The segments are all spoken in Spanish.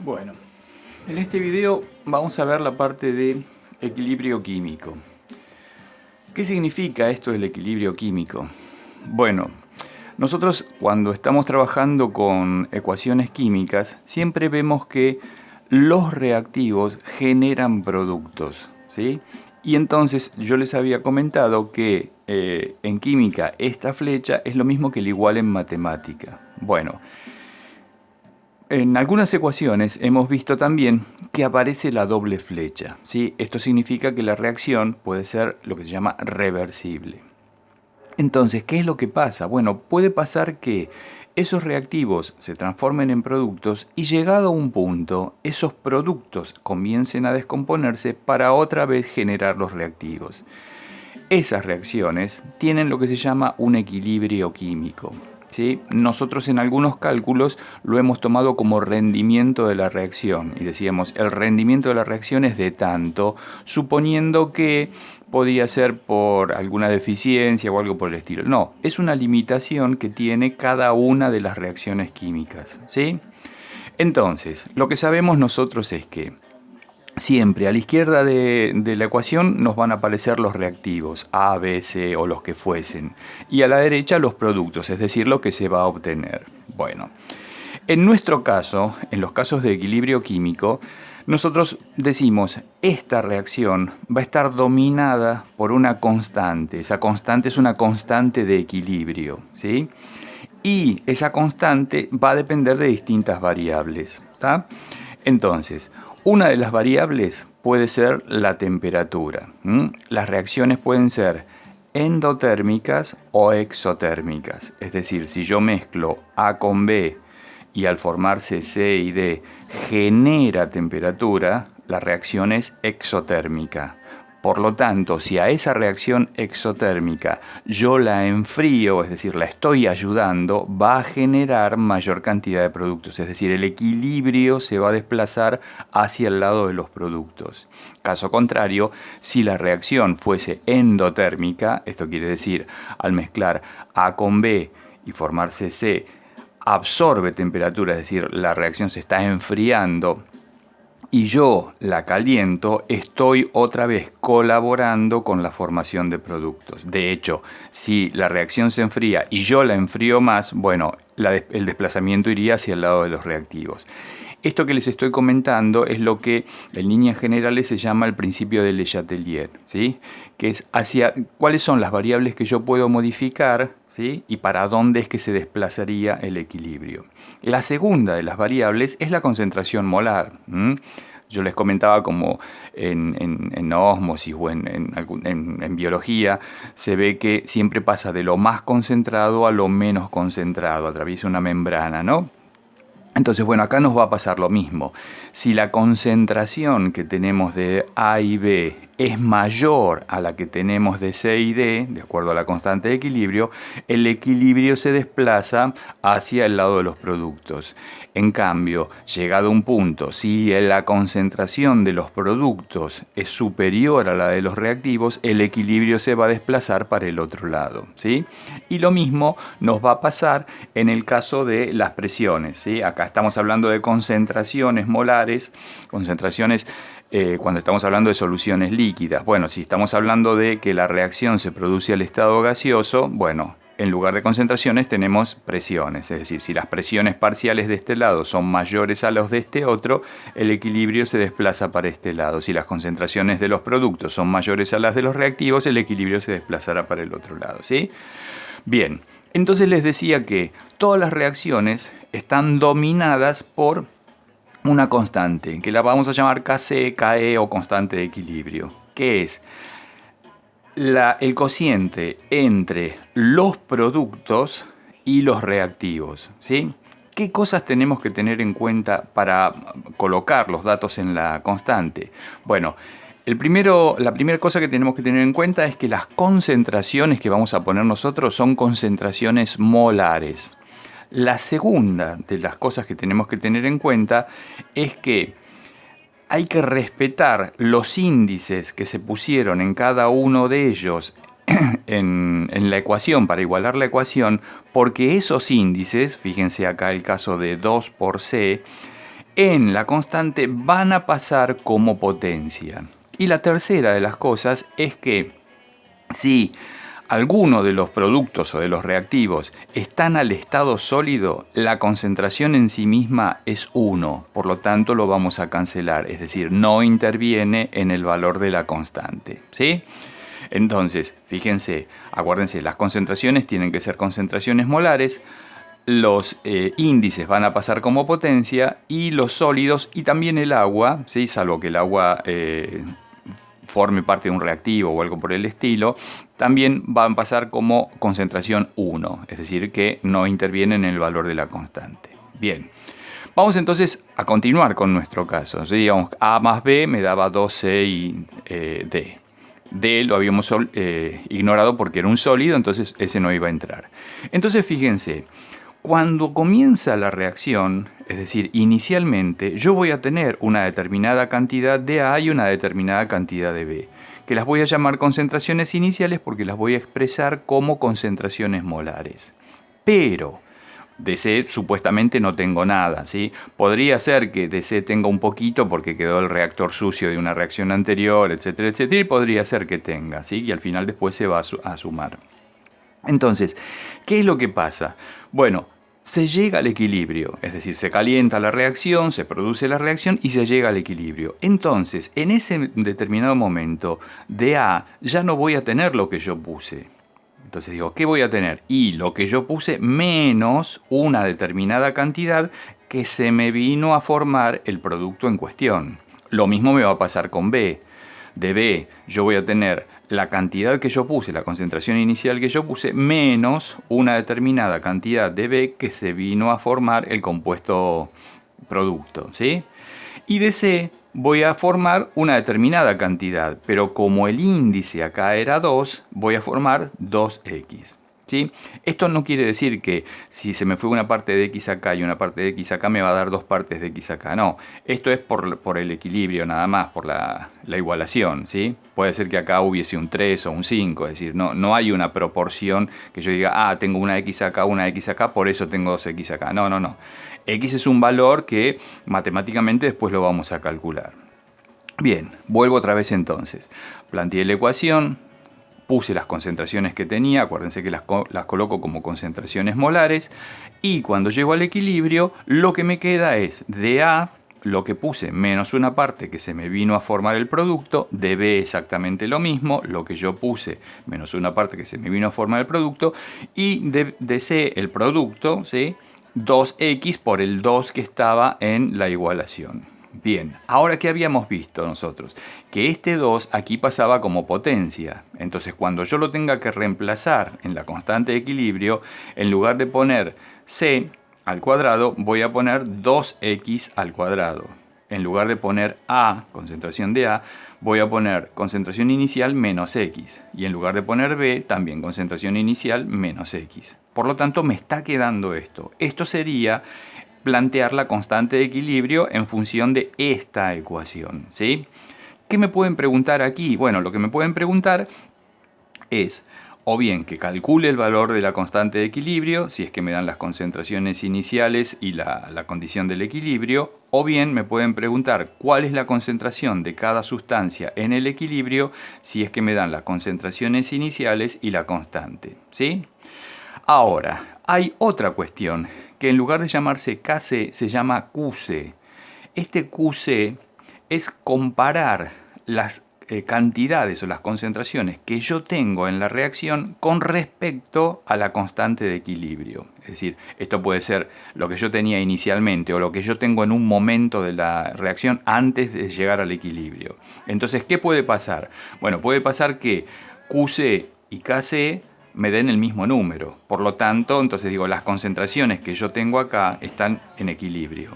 Bueno, en este video vamos a ver la parte de equilibrio químico. ¿Qué significa esto del equilibrio químico? Bueno, nosotros cuando estamos trabajando con ecuaciones químicas siempre vemos que los reactivos generan productos, ¿sí? Y entonces yo les había comentado que en química esta flecha es lo mismo que el igual en matemática. Bueno, en algunas ecuaciones hemos visto también que aparece la doble flecha, ¿sí? Esto significa que la reacción puede ser lo que se llama reversible. Entonces, ¿qué es lo que pasa? Bueno, puede pasar que esos reactivos se transformen en productos y llegado a un punto, esos productos comiencen a descomponerse para otra vez generar los reactivos. Esas reacciones tienen lo que se llama un equilibrio químico, ¿sí? Nosotros en algunos cálculos lo hemos tomado como rendimiento de la reacción y decíamos el rendimiento de la reacción es de tanto, suponiendo que podía ser por alguna deficiencia o algo por el estilo. No, es una limitación que tiene cada una de las reacciones químicas, ¿sí? Entonces, lo que sabemos nosotros es que siempre a la izquierda de la ecuación nos van a aparecer los reactivos, A, B, C o los que fuesen. Y a la derecha los productos, es decir, lo que se va a obtener. Bueno, en nuestro caso, en los casos de equilibrio químico, nosotros decimos, esta reacción va a estar dominada por una constante. Esa constante es una constante de equilibrio, ¿sí? Y esa constante va a depender de distintas variables, ¿está? Entonces, una de las variables puede ser la temperatura. Las reacciones pueden ser endotérmicas o exotérmicas. Es decir, si yo mezclo A con B y al formarse C y D genera temperatura, la reacción es exotérmica. Por lo tanto, si a esa reacción exotérmica yo la enfrío, es decir, la estoy ayudando, va a generar mayor cantidad de productos. Es decir, el equilibrio se va a desplazar hacia el lado de los productos. Caso contrario, si la reacción fuese endotérmica, esto quiere decir, al mezclar A con B y formarse C, absorbe temperatura, es decir, la reacción se está enfriando, y yo la caliento, estoy otra vez colaborando con la formación de productos. De hecho, si la reacción se enfría y yo la enfrío más, bueno, el desplazamiento iría hacia el lado de los reactivos. Esto que les estoy comentando es lo que en líneas generales se llama el principio de Le Chatelier, ¿sí? Que es hacia cuáles son las variables que yo puedo modificar, ¿sí? Y para dónde es que se desplazaría el equilibrio. La segunda de las variables es la concentración molar. Yo les comentaba como en ósmosis o en biología se ve que siempre pasa de lo más concentrado a lo menos concentrado, atraviesa una membrana, ¿no? Entonces, bueno, acá nos va a pasar lo mismo. Si la concentración que tenemos de A y B es mayor a la que tenemos de C y D, de acuerdo a la constante de equilibrio, el equilibrio se desplaza hacia el lado de los productos. En cambio, llegado a un punto, si la concentración de los productos es superior a la de los reactivos, el equilibrio se va a desplazar para el otro lado, ¿sí? Y lo mismo nos va a pasar en el caso de las presiones, ¿sí? Acá estamos hablando de concentraciones molares, concentraciones cuando estamos hablando de soluciones líquidas. Bueno, si estamos hablando de que la reacción se produce al estado gaseoso, bueno, en lugar de concentraciones tenemos presiones, es decir, si las presiones parciales de este lado son mayores a los de este otro, el equilibrio se desplaza para este lado. Si las concentraciones de los productos son mayores a las de los reactivos, el equilibrio se desplazará para el otro lado, ¿sí? Bien, entonces les decía que todas las reacciones están dominadas por una constante, que la vamos a llamar Kc, Ke o constante de equilibrio, que es el cociente entre los productos y los reactivos, ¿sí? ¿Qué cosas tenemos que tener en cuenta para colocar los datos en la constante? Bueno, la primera cosa que tenemos que tener en cuenta es que las concentraciones que vamos a poner nosotros son concentraciones molares. La segunda de las cosas que tenemos que tener en cuenta es que hay que respetar los índices que se pusieron en cada uno de ellos en la ecuación, para igualar la ecuación, porque esos índices, fíjense acá el caso de 2 por C, en la constante van a pasar como potencia. Y la tercera de las cosas es que si alguno de los productos o de los reactivos están al estado sólido, la concentración en sí misma es 1, por lo tanto lo vamos a cancelar, es decir, no interviene en el valor de la constante, ¿sí? Entonces, fíjense, acuérdense, las concentraciones tienen que ser concentraciones molares, los índices van a pasar como potencia y los sólidos y también el agua, ¿sí? Salvo que el agua forme parte de un reactivo o algo por el estilo, también van a pasar como concentración 1, es decir, que no intervienen en el valor de la constante. Bien, vamos entonces a continuar con nuestro caso. ¿Sí? Digamos, A más B me daba 2C y D. D lo habíamos ignorado porque era un sólido, entonces ese no iba a entrar. Entonces fíjense, cuando comienza la reacción, es decir, inicialmente, yo voy a tener una determinada cantidad de A y una determinada cantidad de B, que las voy a llamar concentraciones iniciales porque las voy a expresar como concentraciones molares. Pero de C supuestamente no tengo nada, ¿sí? Podría ser que de C tenga un poquito porque quedó el reactor sucio de una reacción anterior, etcétera, etcétera, y podría ser que tenga, ¿sí? Y al final después se va a sumar. Entonces, ¿qué es lo que pasa? Bueno, se llega al equilibrio, es decir, se calienta la reacción, se produce la reacción y se llega al equilibrio. Entonces, en ese determinado momento de A ya no voy a tener lo que yo puse. Entonces digo, ¿qué voy a tener? Y lo que yo puse menos una determinada cantidad que se me vino a formar el producto en cuestión. Lo mismo me va a pasar con B. De B yo voy a tener la cantidad que yo puse, la concentración inicial que yo puse, menos una determinada cantidad de B que se vino a formar el compuesto producto, ¿sí? Y de C voy a formar una determinada cantidad, pero como el índice acá era 2, voy a formar 2x. ¿Sí? Esto no quiere decir que si se me fue una parte de x acá y una parte de x acá me va a dar dos partes de x acá. No, esto es por el equilibrio nada más, por la igualación. ¿Sí? Puede ser que acá hubiese un 3 o un 5, es decir, no hay una proporción que yo diga, tengo una x acá, por eso tengo 2x acá. No, no, no. X es un valor que matemáticamente después lo vamos a calcular. Bien, vuelvo otra vez entonces. Planteé la ecuación, puse las concentraciones que tenía, acuérdense que las coloco como concentraciones molares, y cuando llego al equilibrio, lo que me queda es de A, lo que puse, menos una parte que se me vino a formar el producto, de B exactamente lo mismo, lo que yo puse, menos una parte que se me vino a formar el producto, y de C el producto, ¿sí? 2x por el 2 que estaba en la igualación. Bien, ahora ¿qué habíamos visto nosotros? Que este 2 aquí pasaba como potencia. Entonces cuando yo lo tenga que reemplazar en la constante de equilibrio, en lugar de poner c al cuadrado, voy a poner 2x al cuadrado. En lugar de poner A, concentración de A, voy a poner concentración inicial menos X. Y en lugar de poner B, también concentración inicial menos X. Por lo tanto, me está quedando esto. Esto sería plantear la constante de equilibrio en función de esta ecuación, ¿sí? ¿Qué me pueden preguntar aquí? Bueno, lo que me pueden preguntar es o bien que calcule el valor de la constante de equilibrio, si es que me dan las concentraciones iniciales y la condición del equilibrio, o bien me pueden preguntar cuál es la concentración de cada sustancia en el equilibrio, si es que me dan las concentraciones iniciales y la constante, ¿sí? Ahora, hay otra cuestión, que en lugar de llamarse Kc se llama Qc. Este Qc es comparar las cantidades o las concentraciones que yo tengo en la reacción con respecto a la constante de equilibrio. Es decir, esto puede ser lo que yo tenía inicialmente o lo que yo tengo en un momento de la reacción antes de llegar al equilibrio. Entonces, ¿qué puede pasar? Bueno, puede pasar que Qc y Kc me den el mismo número. Por lo tanto, entonces digo, las concentraciones que yo tengo acá están en equilibrio.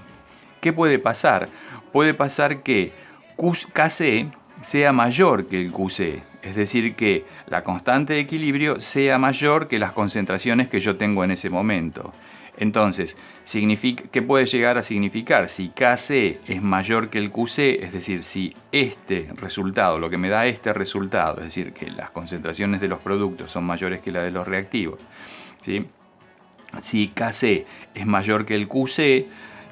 ¿Qué puede pasar? Puede pasar que Kc sea mayor que el Qc, es decir, que la constante de equilibrio sea mayor que las concentraciones que yo tengo en ese momento. Entonces, ¿qué puede llegar a significar? Si Kc es mayor que el Qc, es decir, si este resultado, lo que me da este resultado, es decir, que las concentraciones de los productos son mayores que las de los reactivos, ¿sí? Si Kc es mayor que el Qc,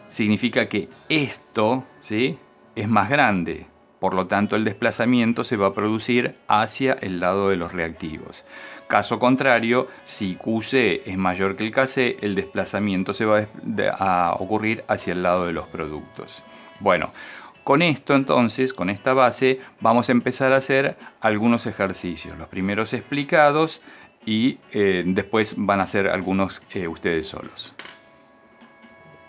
significa que esto, ¿sí?, es más grande. Por lo tanto, el desplazamiento se va a producir hacia el lado de los reactivos. Caso contrario, si QC es mayor que el KC, el desplazamiento se va a ocurrir hacia el lado de los productos. Bueno, con esto entonces, con esta base, vamos a empezar a hacer algunos ejercicios. Los primeros explicados y después van a hacer algunos ustedes solos.